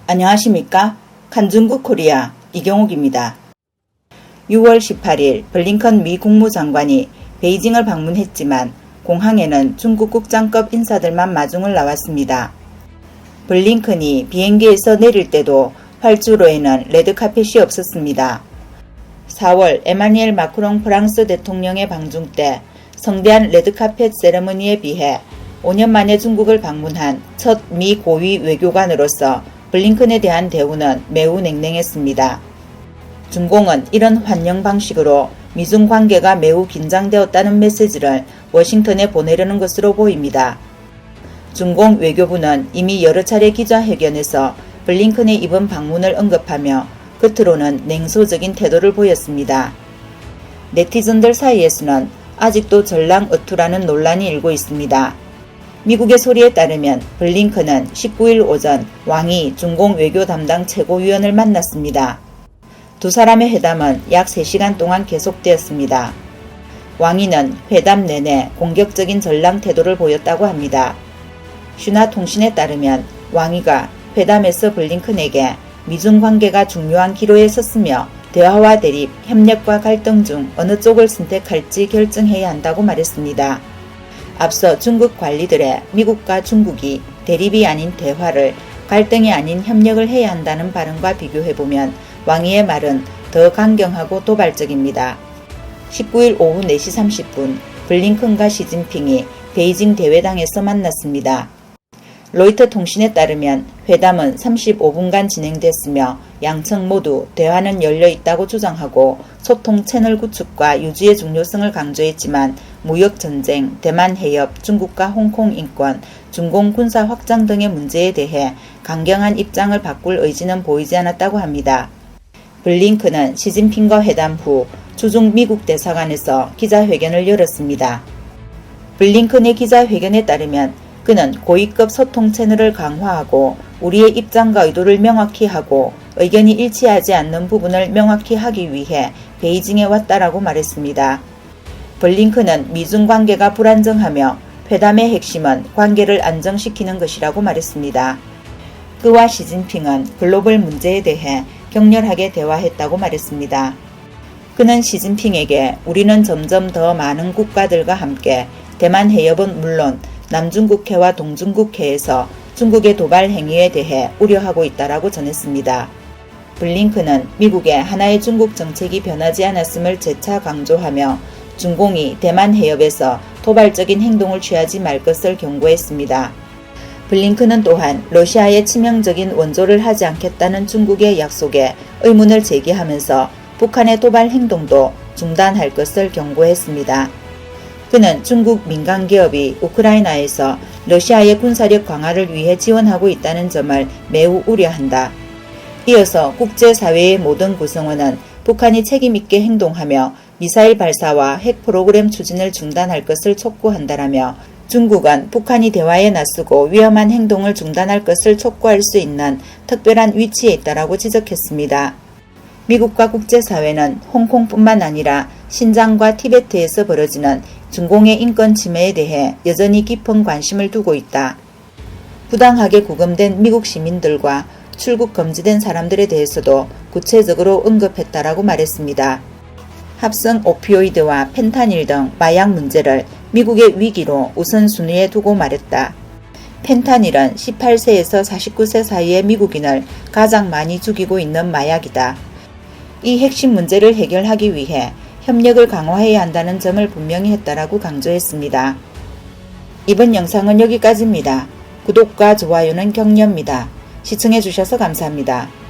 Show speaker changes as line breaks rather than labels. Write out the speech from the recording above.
안녕하십니까? 칸중국 코리아 이경옥입니다. 6월 18일 블링컨 미 국무장관이 베이징을 방문했지만 공항에는 중국 국장급 인사들만 마중을 나왔습니다. 블링컨이 비행기에서 내릴 때도 활주로에는 레드카펫이 없었습니다. 4월 에마뉘엘 마크롱 프랑스 대통령의 방중 때 성대한 레드카펫 세레머니에 비해 5년 만에 중국을 방문한 첫 미 고위 외교관으로서 블링컨에 대한 대우는 매우 냉랭했습니다. 중공은 이런 환영 방식으로 미중 관계가 매우 긴장되었다는 메시지를 워싱턴에 보내려는 것으로 보입니다. 중공 외교부는 이미 여러 차례 기자회견에서 블링컨의 이번 방문을 언급하며 겉으로는 냉소적인 태도를 보였습니다. 네티즌들 사이에서는 아직도 전랑어투라는 논란이 일고 있습니다. 미국의 소리에 따르면 블링컨은 19일 오전 왕이 중공 외교 담당 최고위원을 만났습니다. 두 사람의 회담은 약 3시간 동안 계속되었습니다. 왕이는 회담 내내 공격적인 전랑 태도를 보였다고 합니다. 슈나 통신에 따르면 왕이가 회담에서 블링컨에게 미중 관계가 중요한 기로에 섰으며 대화와 대립, 협력과 갈등 중 어느 쪽을 선택할지 결정해야 한다고 말했습니다. 앞서 중국 관리들의 미국과 중국이 대립이 아닌 대화를, 갈등이 아닌 협력을 해야 한다는 발언과 비교해보면 왕이의 말은 더 강경하고 도발적입니다. 19일 오후 4시 30분 블링컨과 시진핑이 베이징 대회당에서 만났습니다. 로이터 통신에 따르면 회담은 35분간 진행됐으며 양측 모두 대화는 열려 있다고 주장하고 소통 채널 구축과 유지의 중요성을 강조했지만 무역전쟁, 대만 해협, 중국과 홍콩 인권, 중공 군사 확장 등의 문제에 대해 강경한 입장을 바꿀 의지는 보이지 않았다고 합니다. 블링컨은 시진핑과 회담 후 주중 미국 대사관에서 기자회견을 열었습니다. 블링컨의 기자회견에 따르면 그는 고위급 소통 채널을 강화하고 우리의 입장과 의도를 명확히 하고 의견이 일치하지 않는 부분을 명확히 하기 위해 베이징에 왔다라고 말했습니다. 블링컨은 미중 관계가 불안정하며 회담의 핵심은 관계를 안정시키는 것이라고 말했습니다. 그와 시진핑은 글로벌 문제에 대해 격렬하게 대화했다고 말했습니다. 그는 시진핑에게 우리는 점점 더 많은 국가들과 함께 대만 해협은 물론 남중국해와 동중국해에서 중국의 도발 행위에 대해 우려하고 있다라고 전했습니다. 블링컨은 미국의 하나의 중국 정책이 변하지 않았음을 재차 강조하며 중공이 대만 해협에서 도발적인 행동을 취하지 말 것을 경고했습니다. 블링컨은 또한 러시아의 치명적인 원조를 하지 않겠다는 중국의 약속에 의문을 제기하면서 북한의 도발 행동도 중단할 것을 경고했습니다. 그는 중국 민간 기업이 우크라이나에서 러시아의 군사력 강화를 위해 지원하고 있다는 점을 매우 우려한다. 이어서 국제사회의 모든 구성원은 북한이 책임있게 행동하며 미사일 발사와 핵 프로그램 추진을 중단할 것을 촉구한다라며 중국은 북한이 대화에 나서고 위험한 행동을 중단할 것을 촉구할 수 있는 특별한 위치에 있다라고 지적했습니다. 미국과 국제사회는 홍콩뿐만 아니라 신장과 티베트에서 벌어지는 중공의 인권 침해에 대해 여전히 깊은 관심을 두고 있다. 부당하게 구금된 미국 시민들과 출국 금지된 사람들에 대해서도 구체적으로 언급했다라고 말했습니다. 합성 오피오이드와 펜타닐 등 마약 문제를 미국의 위기로 우선순위에 두고 말했다. 펜타닐은 18세에서 49세 사이의 미국인을 가장 많이 죽이고 있는 마약이다. 이 핵심 문제를 해결하기 위해 협력을 강화해야 한다는 점을 분명히 했다라고 강조했습니다. 이번 영상은 여기까지입니다. 구독과 좋아요는 격려입니다. 시청해주셔서 감사합니다.